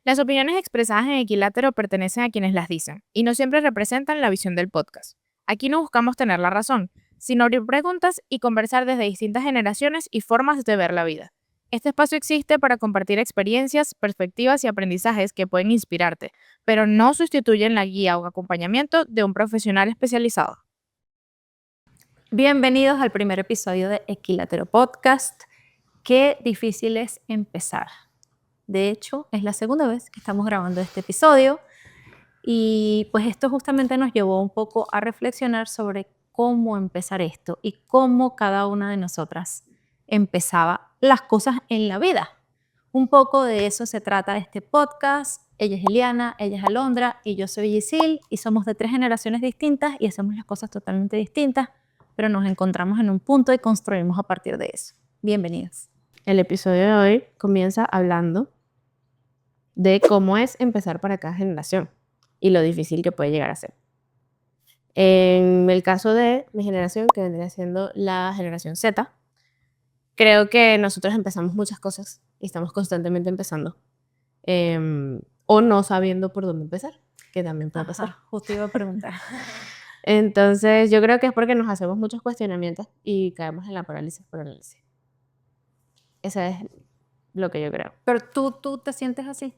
Las opiniones expresadas en Equilátero pertenecen a quienes las dicen y no siempre representan la visión del podcast. Aquí no buscamos tener la razón, sino abrir preguntas y conversar desde distintas generaciones y formas de ver la vida. Este espacio existe para compartir experiencias, perspectivas y aprendizajes que pueden inspirarte, pero no sustituyen la guía o acompañamiento de un profesional especializado. Bienvenidos al primer episodio de Equilátero Podcast. Qué difícil es empezar. De hecho, es la segunda vez que estamos grabando este episodio y pues esto justamente nos llevó un poco a reflexionar sobre cómo empezar esto y cómo cada una de nosotras empezaba las cosas en la vida. Un poco de eso se trata este podcast. Ella es Eliana, ella es Alondra y yo soy Gisil y somos de 3 generaciones distintas y hacemos las cosas totalmente distintas, pero nos encontramos en un punto y construimos a partir de eso. Bienvenidos. El episodio de hoy comienza hablando de cómo es empezar para cada generación y lo difícil que puede llegar a ser. En el caso de mi generación, que vendría siendo la generación Z, creo que nosotros empezamos muchas cosas y estamos constantemente empezando. O no sabiendo por dónde empezar, que también puede pasar. Justo iba a preguntar. Entonces, yo creo que es porque nos hacemos muchos cuestionamientos y caemos en la parálisis por análisis. Eso es lo que yo creo. Pero tú te sientes así.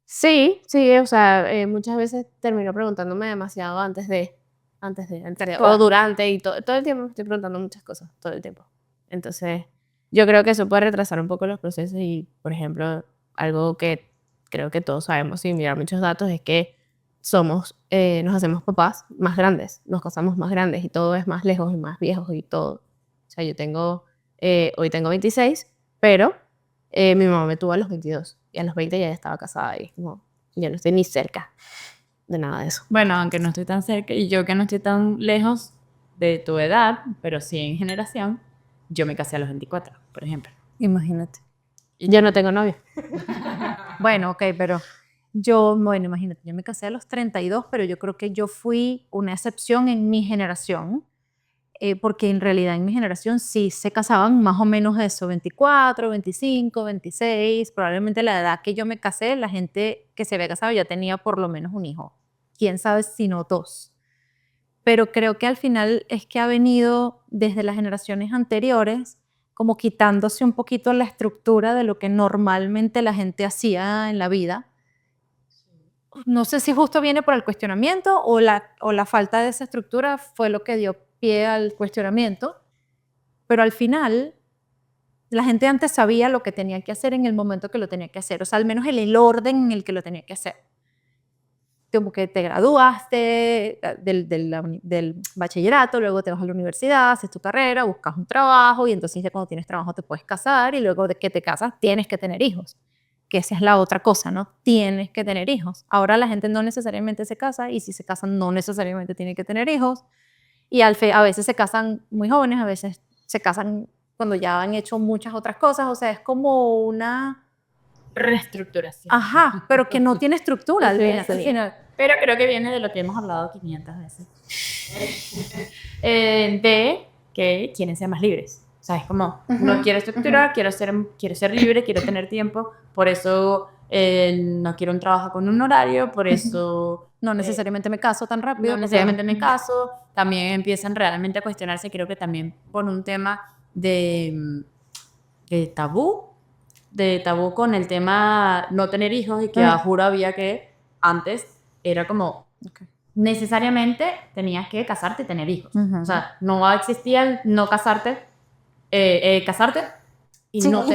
Sí, o sea, muchas veces termino preguntándome demasiado antes de o durante y todo el tiempo me estoy preguntando muchas cosas, todo el tiempo. Entonces, yo creo que eso puede retrasar un poco los procesos y, por ejemplo, algo que creo que todos sabemos sin mirar muchos datos es que nos hacemos papás más grandes, nos casamos más grandes y todo es más lejos y más viejos y todo. O sea, hoy tengo 26, pero mi mamá me tuvo a los 22 y a los 20 ya estaba casada y como, ya no estoy ni cerca de nada de eso. Bueno, aunque no estoy tan cerca y yo que no estoy tan lejos de tu edad, pero sí en generación, yo me casé a los 24, por ejemplo. Imagínate. Yo no tengo novio. Bueno, ok, pero imagínate, yo me casé a los 32, pero yo creo que yo fui una excepción en mi generación, porque en realidad en mi generación sí se casaban más o menos eso, 24, 25, 26, probablemente la edad que yo me casé, la gente que se había casado ya tenía por lo menos un hijo, quién sabe si no 2. Pero creo que al final es que ha venido desde las generaciones anteriores como quitándose un poquito la estructura de lo que normalmente la gente hacía en la vida. No sé si justo viene por el cuestionamiento o la falta de esa estructura fue lo que dio pie al cuestionamiento, pero al final la gente antes sabía lo que tenía que hacer en el momento que lo tenía que hacer, o sea, al menos el orden en el que lo tenía que hacer. Como que te graduaste del bachillerato, luego te vas a la universidad, haces tu carrera, buscas un trabajo y entonces ya cuando tienes trabajo te puedes casar y luego de que te casas tienes que tener hijos, que esa es la otra cosa, ¿no? Tienes que tener hijos. Ahora la gente no necesariamente se casa y si se casan no necesariamente tiene que tener hijos y a veces se casan muy jóvenes, a veces se casan cuando ya han hecho muchas otras cosas, o sea, es como una reestructuración. Ajá, pero que no tiene estructura al final. Pero creo que viene de lo que hemos hablado 500 veces. De que quieren ser más libres. O sea, es como, no quiero estructura, quiero ser libre, quiero tener tiempo, por eso no quiero un trabajo con un horario, por eso... No necesariamente me caso tan rápido. No necesariamente me caso. También empiezan realmente a cuestionarse, creo que también por un tema de tabú con el tema no tener hijos y que a juro había que antes era como necesariamente tenías que casarte y tener hijos. O sea, no existía el no casarte, casarte y, sí, no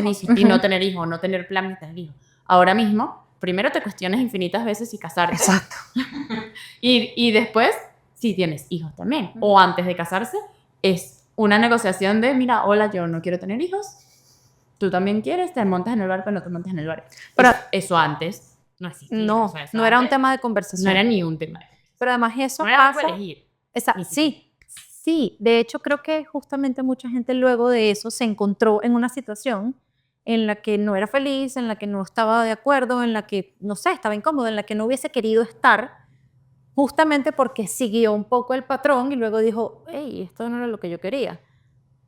tener hijos, no tener plan de tener hijos. Ahora mismo, primero te cuestionas infinitas veces si casarte. Exacto. y después, si tienes hijos también. O antes de casarse, es una negociación de, mira, hola, yo no quiero tener hijos. Tú también quieres, te montas en el barco, no te montas en el barco. Pero eso antes no existía. No, o sea, no era un tema de conversación. No era ni un tema. Pero además eso no era pasa... algo elegir. Sí. De hecho, creo que justamente mucha gente luego de eso se encontró en una situación en la que no era feliz, en la que no estaba de acuerdo, en la que, no sé, estaba incómodo, en la que no hubiese querido estar, justamente porque siguió un poco el patrón y luego dijo, hey, esto no era lo que yo quería.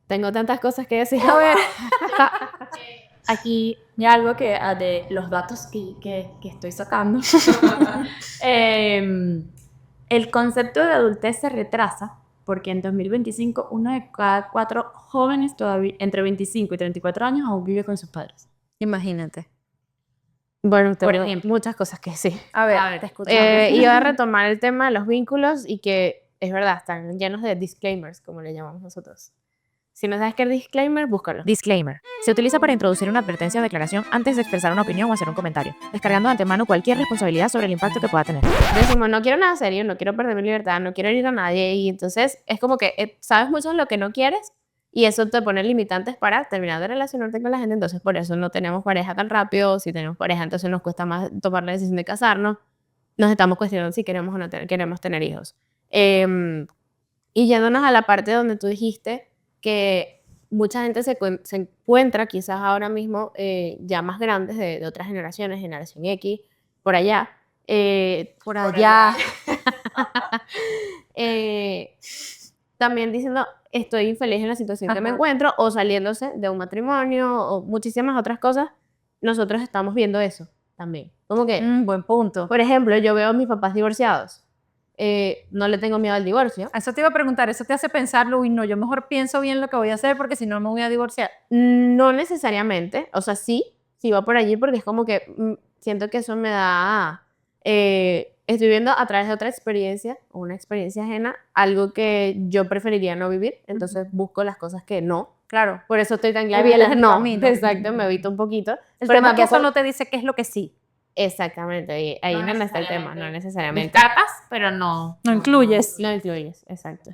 Tengo tantas cosas que decir. A ver. aquí hay algo que de los datos que estoy sacando. El concepto de adultez se retrasa porque en 2025 uno de cada 4 jóvenes todavía entre 25 y 34 años aún vive con sus padres. Imagínate. Bueno, Por tengo ejemplo. muchas cosas que sí. A ver, A ver, te escuchamos. Iba a retomar el tema de los vínculos y que es verdad, están llenos de disclaimers, como le llamamos nosotros. Si no sabes qué es disclaimer, búscalo. Disclaimer. Se utiliza para introducir una advertencia o declaración antes de expresar una opinión o hacer un comentario, descargando de antemano cualquier responsabilidad sobre el impacto que pueda tener. Decimos, no quiero nada serio, no quiero perder mi libertad, no quiero herir a nadie. Y entonces es como que sabes mucho de lo que no quieres y eso te pone limitantes para terminar de relacionarte con la gente. Entonces por eso no tenemos pareja tan rápido. Si tenemos pareja, entonces nos cuesta más tomar la decisión de casarnos. Nos estamos cuestionando si queremos o no queremos tener hijos. Y yéndonos a la parte donde tú dijiste que mucha gente se encuentra quizás ahora mismo ya más grandes de otras generaciones, generación X, por allá. Por allá. También diciendo, estoy infeliz en la situación que me encuentro, o saliéndose de un matrimonio, o muchísimas otras cosas. Nosotros estamos viendo eso también. Como que, Buen punto. por ejemplo, yo veo a mis papás divorciados. No le tengo miedo al divorcio. Eso te iba a preguntar, eso te hace pensarlo, uy, no, yo mejor pienso bien lo que voy a hacer porque si no me voy a divorciar. No necesariamente, o sea, sí va por allí porque es como que siento que eso me da, estoy viendo a través de otra experiencia, o una experiencia ajena, algo que yo preferiría no vivir, entonces busco las cosas que no. Claro. Por eso estoy tan clara. Evitas el No, camino. exacto, me evito un poquito. El pero tema es que eso tampoco- no te dice qué es lo que sí. Exactamente, ahí no está el tema, no necesariamente. Descartas, pero no. No incluyes. Lo incluyes, exacto.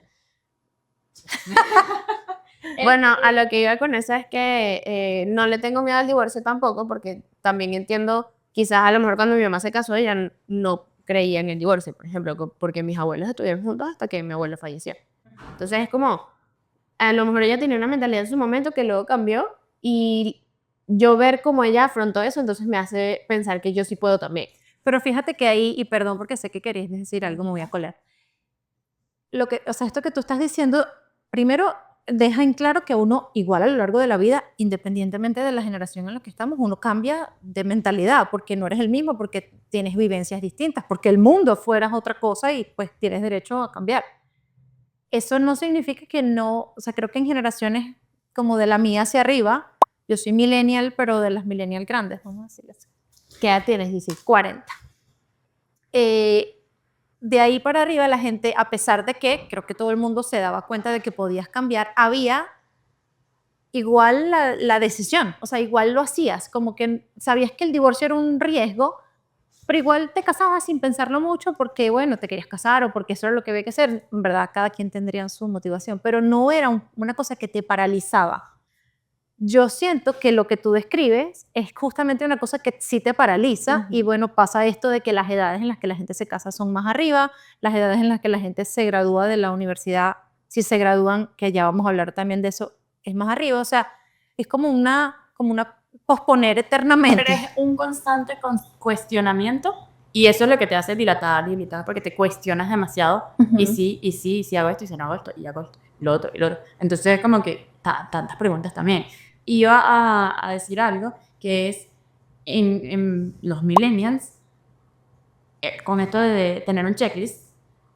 Bueno, a lo que iba con eso es que no le tengo miedo al divorcio tampoco, porque también entiendo, quizás a lo mejor cuando mi mamá se casó, ella no creía en el divorcio, por ejemplo, porque mis abuelos estuvieron juntos hasta que mi abuelo falleció. Entonces es como, a lo mejor ella tenía una mentalidad en su momento que luego cambió y yo ver cómo ella afrontó eso, entonces me hace pensar que yo sí puedo también. Pero fíjate que ahí, y perdón porque sé que querías decir algo, me voy a colar. O sea, esto que tú estás diciendo, primero deja en claro que uno, igual a lo largo de la vida, independientemente de la generación en la que estamos, uno cambia de mentalidad, porque no eres el mismo, porque tienes vivencias distintas, porque el mundo afuera es otra cosa y pues tienes derecho a cambiar. Eso no significa que no, o sea, creo que en generaciones como de la mía hacia arriba, yo soy millennial, pero de las millennial grandes, vamos a decirlo así. ¿Qué edad tienes? Dice, 40. De ahí para arriba la gente, a pesar de que creo que todo el mundo se daba cuenta de que podías cambiar, había igual la decisión, o sea, igual lo hacías, como que sabías que el divorcio era un riesgo, pero igual te casabas sin pensarlo mucho porque, bueno, te querías casar o porque eso era lo que había que hacer. En verdad, cada quien tendría su motivación, pero no era una cosa que te paralizaba. Yo siento que lo que tú describes es justamente una cosa que sí te paraliza y bueno, pasa esto de que las edades en las que la gente se casa son más arriba, las edades en las que la gente se gradúa de la universidad, si se gradúan, que ya vamos a hablar también de eso, es más arriba, o sea, es como una posponer eternamente. Pero es un constante cuestionamiento y eso es lo que te hace dilatar, porque te cuestionas demasiado y sí, hago esto y si no hago esto y hago esto, lo otro y lo otro. Entonces es como que tantas preguntas también. Y iba a decir algo que es en los millennials, con esto de tener un checklist,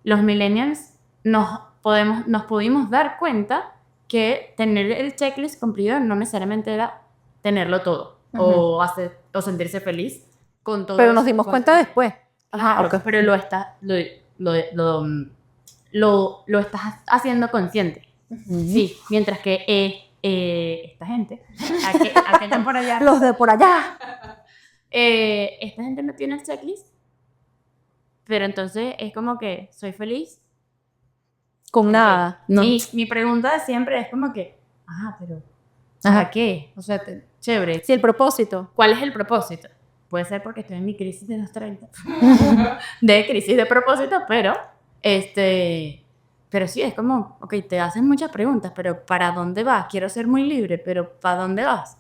los millennials nos pudimos dar cuenta que tener el checklist cumplido no necesariamente era tenerlo todo o sentirse feliz con todo. Pero nos dimos cuenta después. Claro, pero lo estás haciendo consciente. Sí, mientras que esta gente, aquella por allá, Los de por allá. esta gente no tiene el checklist, pero entonces es como que soy feliz Con nada. No. Mi pregunta de siempre es como que, pero ¿para qué? O sea, chévere. Sí, el propósito. ¿Cuál es el propósito? Puede ser porque estoy en mi crisis de los 30. De crisis de propósito, pero sí, es como, ok, te hacen muchas preguntas, pero ¿para dónde vas? Quiero ser muy libre, pero ¿para dónde vas?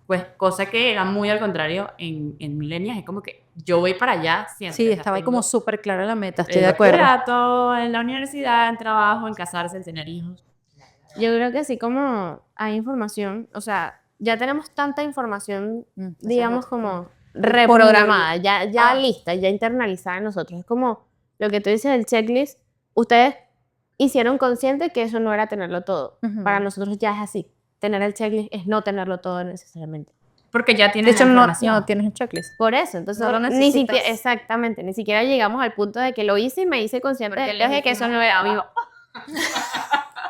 Pues cosa que era muy al contrario en millennials, es como que yo voy para allá siempre. Sí, estaba ahí como súper clara la meta, estoy de acuerdo. En la universidad, en trabajo, en casarse, en tener hijos. Yo creo que así como hay información, o sea, ya tenemos tanta información, Eso es digamos, lo- como reprogramada, ya lista, ya internalizada en nosotros. Es como lo que tú dices del checklist, ustedes hicieron consciente que eso no era tenerlo todo. Ujú. Para nosotros ya es así. Tener el checklist es no tenerlo todo necesariamente. Porque ya De tienes hecho, la no, información. no tienes un checklist. Por eso, entonces No lo ni necesitas. siquiera, exactamente, ni siquiera llegamos al punto de que lo hice y me hice consciente Porque después de que eso no era vivo.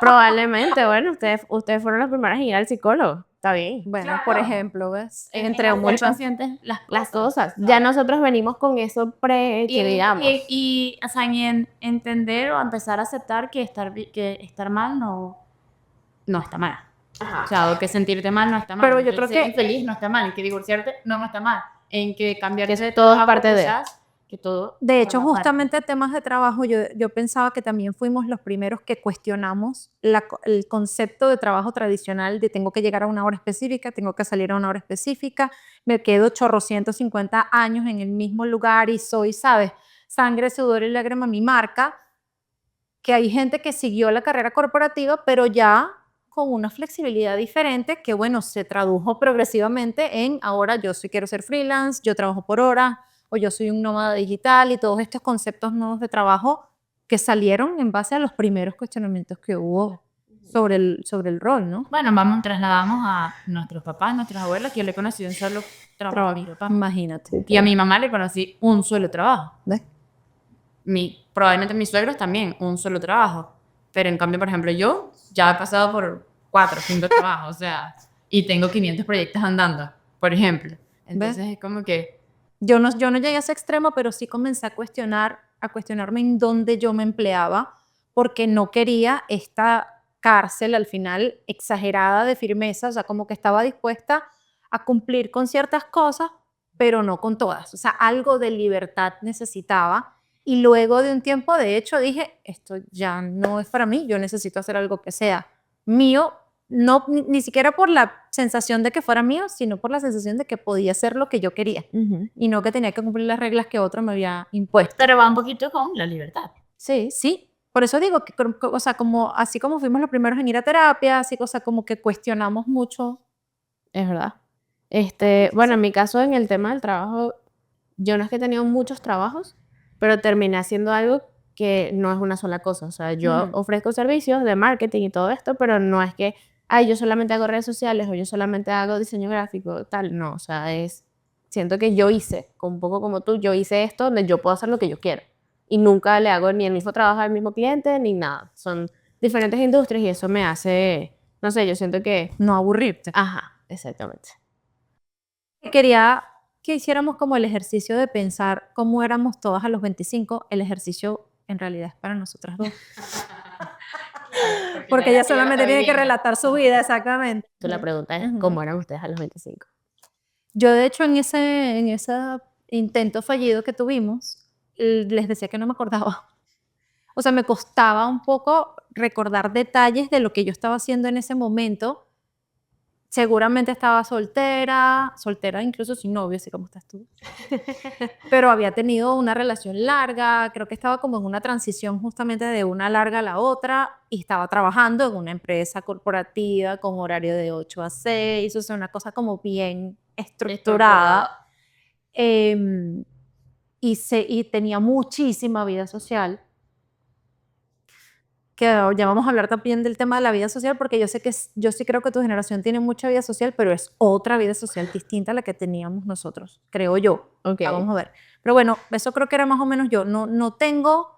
Probablemente, bueno, ustedes fueron las primeras en ir al psicólogo. Está bien. Bueno, Claro. por ejemplo, ¿ves? Entre Ser muchos. conscientes Las cosas. Ya nosotros venimos con eso que digamos. O sea, en entender o empezar a aceptar que estar mal no está mal. O sea, o que sentirte mal no está mal. Pero yo Que creo ser que- infeliz no está mal. En que divorciarte no está mal. En que cambiar Que todo es parte de. que todo De hecho, forma parte. justamente temas de trabajo, yo pensaba que también fuimos los primeros que cuestionamos el concepto de trabajo tradicional de tengo que llegar a una hora específica, tengo que salir a una hora específica, me quedo 850 años en el mismo lugar y soy, ¿sabes? Sangre, sudor y lágrima mi marca, que hay gente que siguió la carrera corporativa, pero ya con una flexibilidad diferente que, bueno, se tradujo progresivamente en ahora yo sí quiero ser freelance, yo trabajo por hora, o yo soy un nómada digital y todos estos conceptos nuevos de trabajo que salieron en base a los primeros cuestionamientos que hubo sobre el rol, ¿no? Bueno, trasladamos a nuestros papás, nuestros abuelos, que yo le conocí un solo trabajo a mi papá. Imagínate. Y a mi mamá le conocí un solo trabajo. ¿Ves? Probablemente mis suegros también, un solo trabajo. Pero en cambio, por ejemplo, yo ya he pasado por 4 o 5 trabajos, o sea, y tengo 500 proyectos andando, por ejemplo. Entonces es como que, Yo no llegué a ese extremo, pero sí comencé a cuestionarme en dónde yo me empleaba, porque no quería esta cárcel al final exagerada de firmeza, o sea, como que estaba dispuesta a cumplir con ciertas cosas, pero no con todas. O sea, algo de libertad necesitaba. Y luego de un tiempo, de hecho, dije, esto ya no es para mí, yo necesito hacer algo que sea mío, no, ni siquiera por la sensación de que fuera mío, sino por la sensación de que podía ser lo que yo quería y no que tenía que cumplir las reglas que otro me había impuesto. pero va un poquito con la libertad. Sí, sí. Por eso digo que, o sea, como, así como fuimos los primeros en ir a terapia, así, o sea, como que cuestionamos mucho. Es verdad. Bueno, en mi caso, en el tema del trabajo, yo no es que he tenido muchos trabajos, pero terminé haciendo algo que no es una sola cosa. O sea, yo ofrezco servicios de marketing y todo esto, pero no es que, ay, yo solamente hago redes sociales o yo solamente hago diseño gráfico, tal. No, o sea, siento que yo hice, un poco como tú, yo hice esto donde yo puedo hacer lo que yo quiero. Y nunca le hago ni el mismo trabajo al mismo cliente, ni nada. Son diferentes industrias y eso me hace, no sé, yo siento que, No aburrirte. ajá, exactamente. Quería que hiciéramos como el ejercicio de pensar cómo éramos todas a los 25. El ejercicio en realidad es para nosotras dos. Porque ella solamente tiene que relatar su vida, exactamente. Entonces la pregunta es, Ujú. ¿cómo eran ustedes a los 25? Yo, de hecho, en ese intento fallido que tuvimos, les decía que no me acordaba. O sea, me costaba un poco recordar detalles de lo que yo estaba haciendo en ese momento. Seguramente estaba soltera incluso sin novio, así como estás tú. Pero había tenido una relación larga, creo que estaba como en una transición justamente de una larga a la otra y estaba trabajando en una empresa corporativa con horario de 8 a 6, o sea, una cosa como bien estructurada. Y tenía muchísima vida social, que ya vamos a hablar también del tema de la vida social, porque yo sí creo que tu generación tiene mucha vida social, pero es otra vida social distinta a la que teníamos nosotros, creo yo. Ok. Ya vamos a ver. Pero bueno, eso creo que era más o menos yo. No tengo,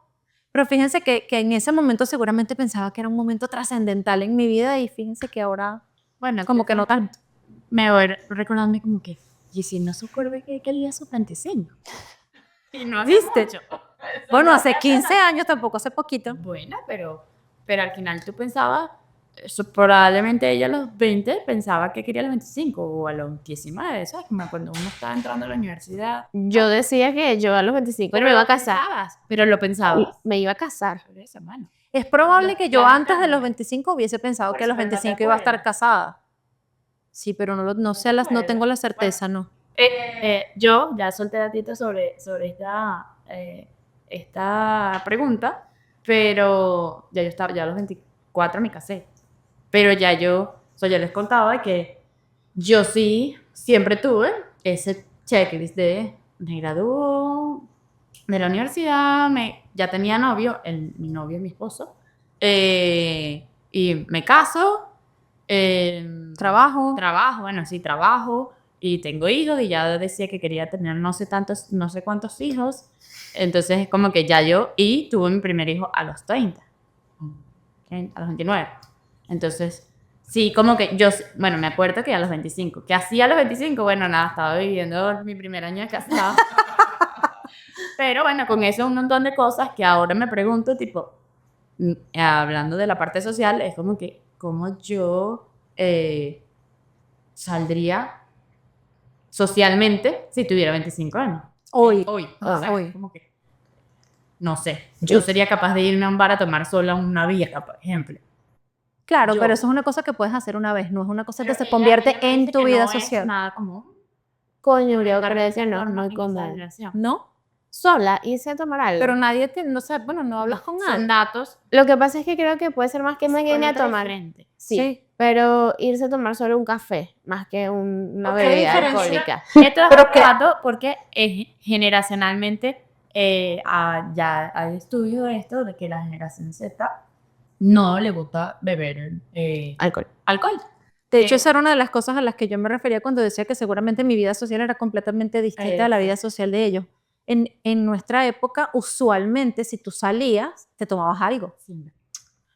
pero fíjense que en ese momento seguramente pensaba que era un momento trascendental en mi vida y fíjense que ahora Bueno, como que no tanto. me voy recordando como que, y si no se acuerda que el día su 25. Y no hace ¿Viste? mucho. Bueno, hace 15 años, tampoco hace poquito. Bueno, pero al final tú pensabas, probablemente ella a los 20 pensaba que quería a los 25 o a los 19, ¿sabes? Como cuando uno estaba entrando a la universidad. Yo decía que yo a los 25 me iba a casar. Pero lo pensabas. Me iba a casar. Por eso, mano. Es probable que yo Ya antes de estamos. los 25 hubiese pensado que a los Pero no te 25 iba a estar acuerdas. casada. Sí, pero no sé, no tengo la certeza, ¿no? Yo ya solté datito sobre esta pregunta, pero ya yo estaba, ya a los 24 me casé. Pero ya yo les contaba que Yo sí, siempre tuve ese checklist de me graduó de la universidad, ya tenía novio, mi novio es mi esposo, y me caso, Trabajo. bueno, sí, trabajo, y tengo hijos, y ya decía que quería tener no sé cuántos hijos, entonces es como que ya y tuve mi primer hijo a los 30, a los 29, entonces... Sí, como que bueno, me acuerdo que a los 25, ¿qué hacía a los 25? Bueno, nada, estaba viviendo mi primer año de casada. Pero bueno, con eso un montón de cosas que ahora me pregunto, tipo, hablando de la parte social, es como que, ¿cómo yo saldría socialmente si tuviera 25 años? Hoy. Hoy. Hoy. Como que, no sé, yo sería capaz de irme a un bar a tomar sola una vieja, por ejemplo. Claro, Yo. pero eso es una cosa que puedes hacer una vez, no es una cosa que Pero se ella convierte me en dice tu que vida no es social. nada común. Coño, Uriel decía no, Forma no es en común. esa relación. ¿No? Sola, irse a tomar algo. Pero nadie te, no sé, bueno, no hablas con Son nadie. datos. Lo que pasa es que creo que puede ser más que me viene a tomar. Diferente. Sí, pero irse a tomar solo un café, más que una ¿Qué bebida diferencia? alcohólica. Esto es otro dato porque generacionalmente ya hay estudios de esto, de que la generación Z no le gusta beber Alcohol. alcohol. De hecho, esa era una de las cosas a las que yo me refería cuando decía que seguramente mi vida social era completamente distinta a la vida social de ellos. En nuestra época, usualmente, si tú salías, te tomabas algo.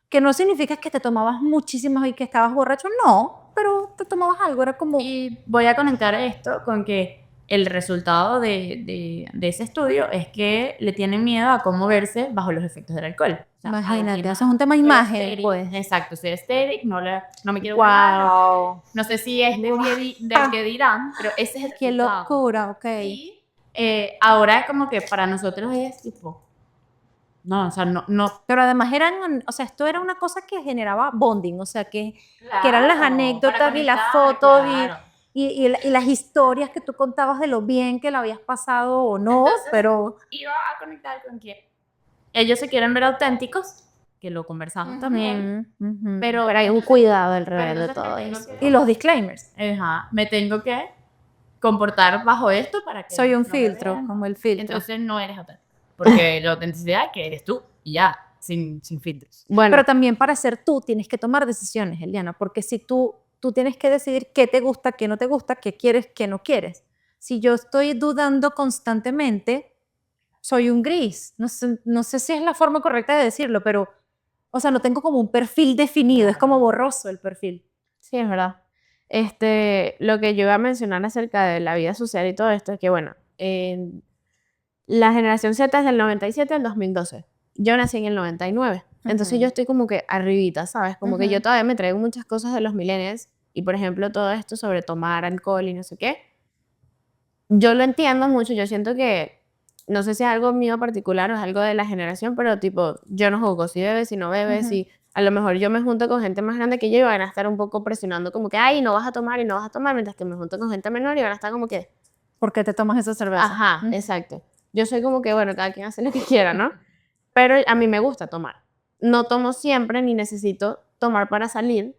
Que no significa que te tomabas muchísimo y que estabas borracho, no, pero te tomabas algo, era como... Y voy a conectar esto con que el resultado de ese estudio es que le tienen miedo a cómo verse bajo los efectos del alcohol. O sea, Imagínate, encima, eso es un tema de soy imagen, estéril, pues. Exacto, soy estéril, no me quiero guardar. Wow. No sé si es del que dirán, pero ese es el Qué resultado. locura, ok. Y ahora como que para nosotros es tipo... No, o sea, no. Pero además o sea, esto era una cosa que generaba bonding, o sea, que eran las anécdotas y las fotos y las historias que tú contabas de lo bien que la habías pasado o no, Entonces, pero... Iba a conectar con que ellos se quieren ver auténticos, que lo conversamos también, pero Pero hay un cuidado alrededor de todo eso. Y los disclaimers. me tengo que comportar bajo esto para que Soy un no me filtro, vean. como el filtro. Entonces no eres auténtico, porque la autenticidad que eres tú y ya, sin filtros. Bueno, Pero también para ser tú tienes que tomar decisiones, Eliana, porque si tú tienes que decidir qué te gusta, qué no te gusta, qué quieres, qué no quieres. Si yo estoy dudando constantemente, soy un gris. No sé si es la forma correcta de decirlo, pero, o sea, no tengo como un perfil definido, es como borroso el perfil. sí, es verdad. Lo que yo iba a mencionar acerca de la vida social y todo esto es que, bueno, la generación Z es del 97 al 2012. Yo nací en el 99. Entonces yo estoy como que arribita, ¿sabes? Como que yo todavía me traigo muchas cosas de los millennials y, por ejemplo, todo esto sobre tomar alcohol y no sé qué. Yo lo entiendo mucho, yo siento que, no sé si es algo mío particular o es algo de la generación, pero tipo, yo no juzgo si bebes, si no bebes, si a lo mejor yo me junto con gente más grande que yo y van a estar un poco presionando como que, ay, no vas a tomar y no vas a tomar, mientras que me junto con gente menor y van a estar como que, ¿Por qué te tomas esa cerveza? ajá, exacto. Yo soy como que, bueno, cada quien hace lo que quiera, ¿no? Pero a mí me gusta tomar. No tomo siempre, ni necesito tomar para salir,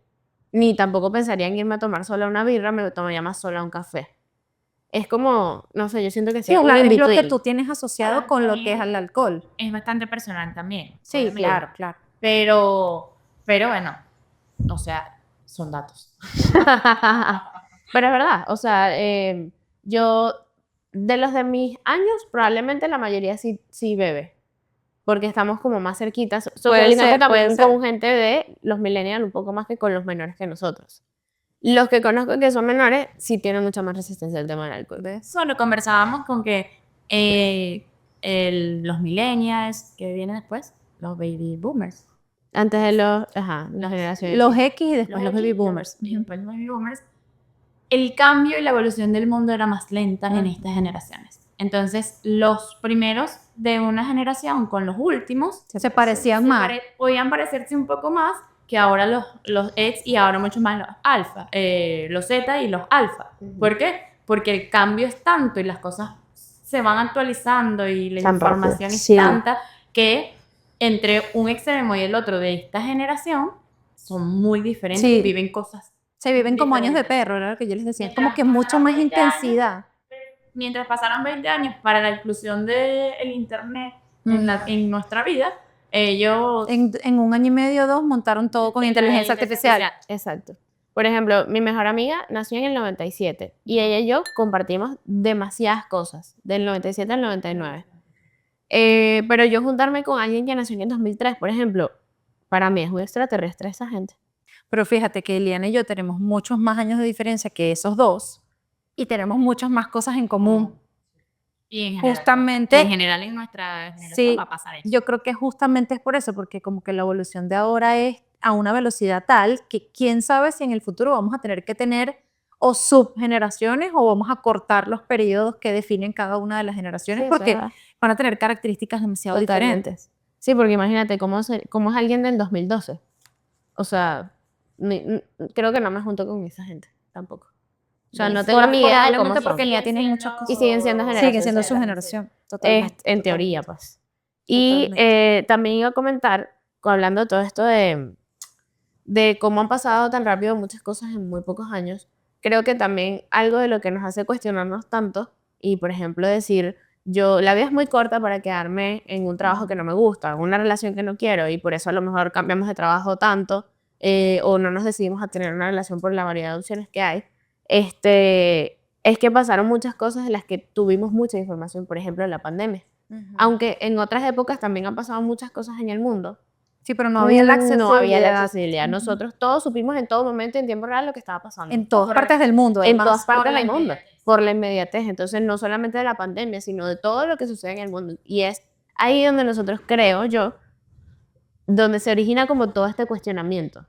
ni tampoco pensaría en irme a tomar sola una birra, me tomaría más sola un café. Es como, no sé, yo siento que Sí, es es lo que between. tú tienes asociado con lo que es el alcohol. Es bastante personal también. Sí, obviamente. claro. Pero bueno, o sea, son datos. Pero es verdad, o sea, yo, de los de mis años, probablemente la mayoría sí bebe. Porque estamos como más cerquitas, socializando también con gente de los millennials un poco más que con los menores que nosotros. Los que conozco que son menores sí tienen mucha más resistencia al tema del alcohol. Solo conversábamos con que los millennials que vienen después, los baby boomers. Antes de las generaciones. Los X y después los baby X, boomers. y después los baby boomers. El cambio y la evolución del mundo era más lenta en estas generaciones. Entonces, los primeros de una generación con los últimos Se parecían más. podían parecerse un poco más que ahora los X y ahora mucho más los alfa, los Z y los alfa. ¿Por qué? Porque el cambio es tanto y las cosas se van actualizando y la información es tanta que entre un extremo y el otro de esta generación son muy diferentes, viven cosas Se viven como años de perro, era lo que yo les decía. Es como que mucho más intensidad. Mientras pasaron 20 años para la inclusión del internet en nuestra vida, ellos... En 1 año y medio o 2 montaron todo con inteligencia artificial. Exacto. Por ejemplo, mi mejor amiga nació en el 97 y ella y yo compartimos demasiadas cosas, del 97 al 99. Pero yo juntarme con alguien que nació en el 2003, por ejemplo, para mí es un extraterrestre esa gente. Pero fíjate que Eliana y yo tenemos muchos más años de diferencia que esos dos y tenemos muchas más cosas en común. Y en general, Justamente, en general en nuestra generación sí, va a pasar eso. yo creo que justamente es por eso, porque como que la evolución de ahora es a una velocidad tal que quién sabe si en el futuro vamos a tener que tener o subgeneraciones o vamos a cortar los periodos que definen cada una de las generaciones Sí, porque o sea, van a tener características demasiado diferentes. totalmente. Sí, porque imagínate cómo es alguien del 2012. O sea, creo que no me junto con esa gente tampoco. O sea, no tengo ni idea de cómo Probablemente son. porque ya tienen muchas cosas. Y siguen siendo generación. Sigue siendo su generación. Totalmente. En teoría, pues. Y también iba a comentar, hablando de todo esto de cómo han pasado tan rápido muchas cosas en muy pocos años, creo que también algo de lo que nos hace cuestionarnos tanto, y por ejemplo decir, la vida es muy corta para quedarme en un trabajo que no me gusta, en una relación que no quiero, y por eso a lo mejor cambiamos de trabajo tanto, o no nos decidimos a tener una relación por la variedad de opciones que hay, es que pasaron muchas cosas en las que tuvimos mucha información, por ejemplo, la pandemia. Aunque en otras épocas también han pasado muchas cosas en el mundo. Sí, pero no había la No había la accesibilidad. accesibilidad. Nosotros todos supimos en todo momento, en tiempo real, lo que estaba pasando. En todas partes del mundo, En además. todas partes del mundo. Por la inmediatez. Entonces, no solamente de la pandemia, sino de todo lo que sucede en el mundo. Y es ahí donde nosotros, creo yo, donde se origina como todo este cuestionamiento.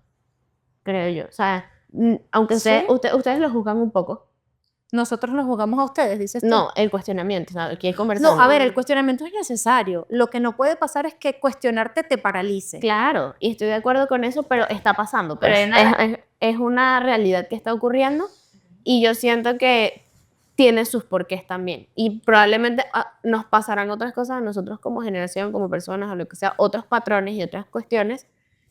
Creo yo. O sea, aunque ¿Sí? ustedes lo juzgan un poco. Nosotros los jugamos a ustedes, dices tú. No, el cuestionamiento. O sea, que conversar. No, a ver, el cuestionamiento es necesario. Lo que no puede pasar es que cuestionarte te paralice. Claro, y estoy de acuerdo con eso, pero está pasando. Pues. Pero Es una realidad que está ocurriendo y yo siento que tiene sus porqués también. Y probablemente nos pasarán otras cosas a nosotros como generación, como personas, o lo que sea, otros patrones y otras cuestiones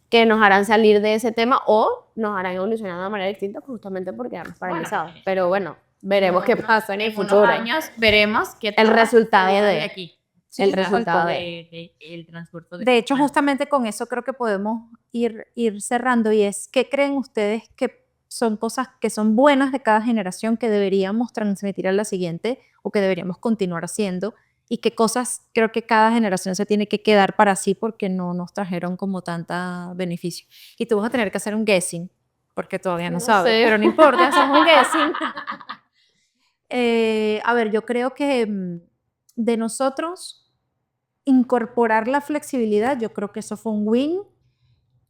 que nos harán salir de ese tema o nos harán evolucionar de una manera distinta justamente por quedarnos paralizados. Pero bueno, veremos qué pasa en el futuro. unos años veremos qué El resultado de de aquí. el resultado el transcurso De hecho, justamente con eso creo que podemos ir cerrando y es, ¿qué creen ustedes que son cosas que son buenas de cada generación que deberíamos transmitir a la siguiente o que deberíamos continuar haciendo? Y qué cosas creo que cada generación se tiene que quedar para sí porque no nos trajeron como tanta beneficio. Y tú vas a tener que hacer un guessing, porque todavía no sabes, sé. pero no importa, hacemos un guessing. A ver, yo creo que de nosotros incorporar la flexibilidad, yo creo que eso fue un win,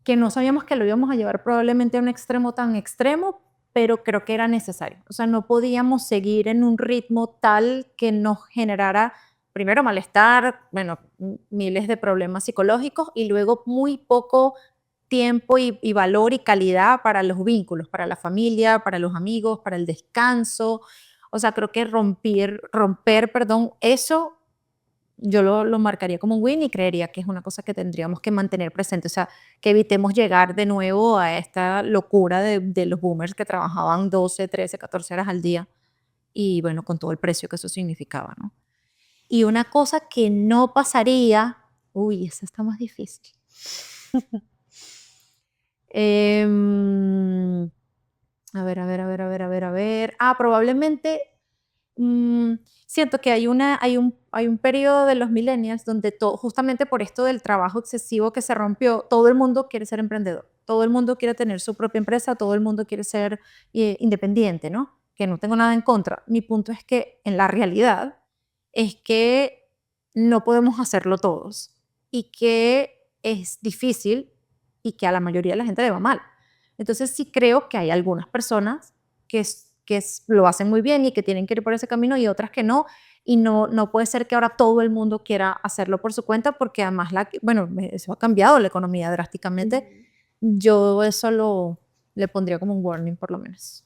que no sabíamos que lo íbamos a llevar probablemente a un extremo tan extremo, pero creo que era necesario. O sea, no podíamos seguir en un ritmo tal que nos generara primero malestar, bueno, miles de problemas psicológicos y luego muy poco tiempo y valor y calidad para los vínculos, para la familia, para los amigos, para el descanso. O sea, creo que romper, eso yo lo marcaría como un win y creería que es una cosa que tendríamos que mantener presente. O sea, que evitemos llegar de nuevo a esta locura de los boomers que trabajaban 12, 13, 14 horas al día y bueno, con todo el precio que eso significaba, ¿no? Y una cosa que no pasaría, uy, esa está más difícil. A ver. Probablemente siento que hay un periodo de los millennials donde justamente por esto del trabajo excesivo que se rompió, todo el mundo quiere ser emprendedor, todo el mundo quiere tener su propia empresa, todo el mundo quiere ser independiente, ¿no? Que no tengo nada en contra. Mi punto es que en la realidad es que no podemos hacerlo todos y que es difícil y que a la mayoría de la gente le va mal. Entonces sí creo que hay algunas personas que lo hacen muy bien y que tienen que ir por ese camino y otras que no. Y no puede ser que ahora todo el mundo quiera hacerlo por su cuenta porque además, eso ha cambiado la economía drásticamente. Yo eso le pondría como un warning por lo menos.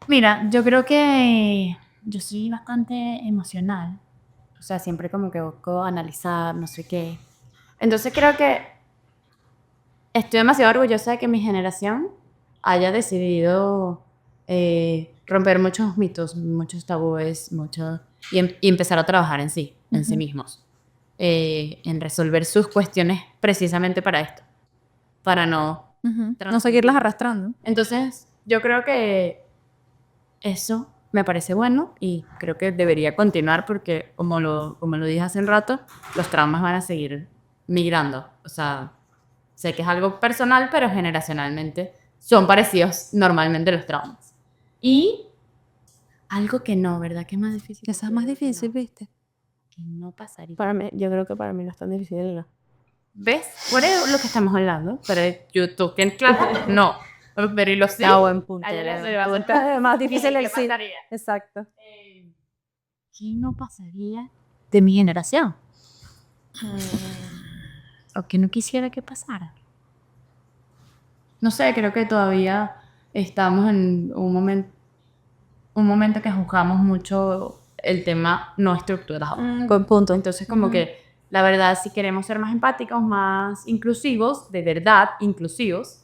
Mira, yo creo que yo soy bastante emocional. O sea, siempre como que busco analizar, no sé qué. Entonces creo que estoy demasiado orgullosa de que mi generación haya decidido romper muchos mitos, muchos tabúes, y empezar a trabajar en sí mismos, en resolver sus cuestiones precisamente para esto, para no No seguirlas arrastrando. Entonces, yo creo que eso me parece bueno y creo que debería continuar porque, como lo dije hace un rato, los traumas van a seguir migrando. O sea, sé que es algo personal, pero generacionalmente son parecidos normalmente los traumas. Y algo que no, ¿verdad? Que es más difícil. Esa es más difícil, ¿viste? Que no pasaría. Para mí, yo creo que para mí no es tan difícil, ¿no? ¿Ves? Por eso lo que estamos hablando. Pero YouTube, ¿quién claro? No. Pero y lo sí. Buen punto. Es más difícil el sí. Exacto. ¿Qué no pasaría de mi generación? O que no quisiera que pasara. No sé, creo que todavía estamos en un momento que juzgamos mucho el tema no estructurado. Buen punto. Entonces, como que, la verdad, si queremos ser más empáticos, más inclusivos, de verdad inclusivos,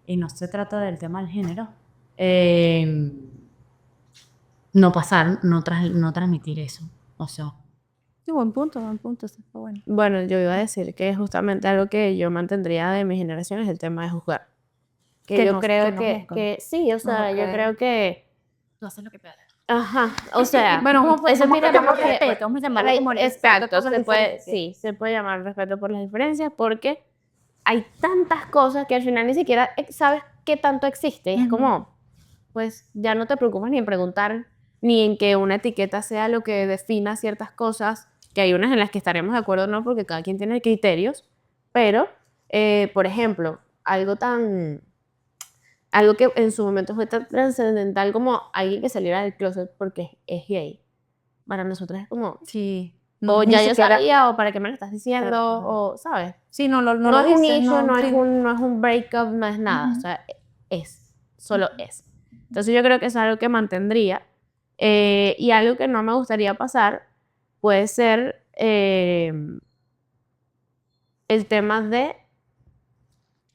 y no se trata del tema del género, no pasar, no transmitir eso. O sea, Sí, buen punto, eso está bueno. Bueno, yo iba a decir que justamente algo que yo mantendría de mi generación es el tema de juzgar. Que yo creo que sí, o sea, yo creo que... tú haces lo que puedes. Ajá, o sea, Bueno, eso vamos a llamarlo porque- respeto, vamos a llamarlo como exacto, respeto, se puede llamar respeto por las diferencias porque hay tantas cosas que al final ni siquiera sabes qué tanto existe. Y es como, pues ya no te preocupas ni en preguntar, ni en que una etiqueta sea lo que defina ciertas cosas, que hay unas en las que estaremos de acuerdo o no, porque cada quien tiene criterios, pero, por ejemplo, algo que en su momento fue tan trascendental como alguien que saliera del closet porque es gay. Para nosotros es como, Sí. o ni ya yo siquiera- sabía, o para qué me lo estás diciendo, Claro. o, ¿sabes? Sí, no lo No es un dices, issue, no sí. es un breakup, no es nada. O sea, solo es. Entonces yo creo que es algo que mantendría. Y algo que no me gustaría pasar puede ser el tema de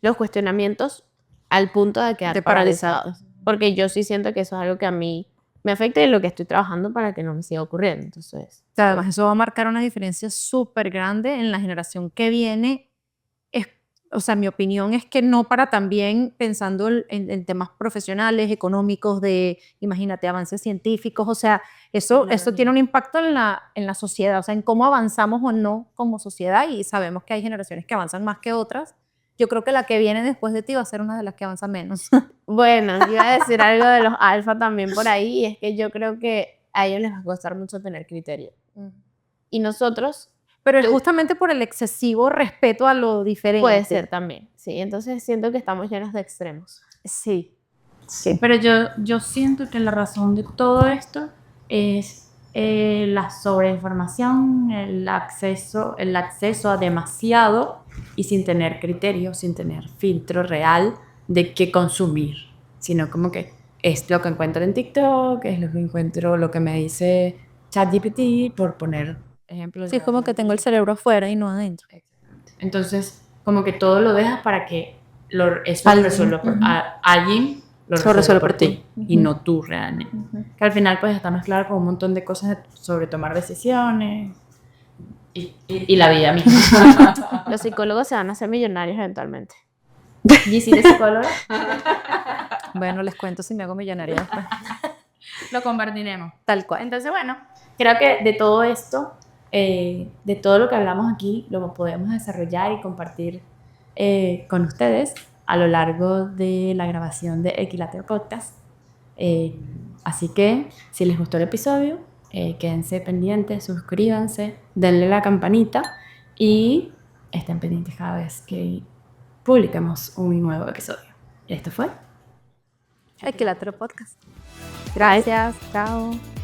los cuestionamientos al punto de quedar De paralizar. paralizados. Porque yo sí siento que eso es algo que a mí me afecta y en lo que estoy trabajando para que no me siga ocurriendo. Entonces, O sea, además, eso va a marcar una diferencia súper grande en la generación que viene. O sea, mi opinión es que no para también pensando en temas profesionales, económicos, imagínate, avances científicos. O sea, eso tiene un impacto en la sociedad, o sea, en cómo avanzamos o no como sociedad. Y sabemos que hay generaciones que avanzan más que otras. Yo creo que la que viene después de ti va a ser una de las que avanza menos. bueno, yo iba a decir algo de los alfa también por ahí, y es que yo creo que a ellos les va a costar mucho tener criterio. Y nosotros, Pero es justamente por el excesivo respeto a lo diferente. puede ser también, sí. Entonces siento que estamos llenos de extremos. Sí. Pero yo siento que la razón de todo esto es la sobreinformación, el acceso a demasiado y sin tener criterio, sin tener filtro real de qué consumir, sino como que es lo que encuentro en TikTok, es lo que encuentro, lo que me dice ChatGPT, por poner ejemplos. Sí, es como que tengo el cerebro afuera y no adentro. Entonces, como que todo lo dejas para que eso lo resuelva alguien lo resuelve por ti y no tú realmente. Que al final pues está mezclado con un montón de cosas sobre tomar decisiones y la vida misma. Los psicólogos se van a hacer millonarios eventualmente. ¿Y si de psicóloga? Bueno, les cuento si me hago millonaria después. Lo compartiremos. Tal cual. Entonces, bueno, creo que de todo esto, de todo lo que hablamos aquí, lo podemos desarrollar y compartir con ustedes a lo largo de la grabación de Equilátero Podcast. Así que, si les gustó el episodio, quédense pendientes, suscríbanse, denle la campanita y estén pendientes cada vez que publiquemos un nuevo episodio. Esto fue Equilátero Podcast. Gracias. Chao.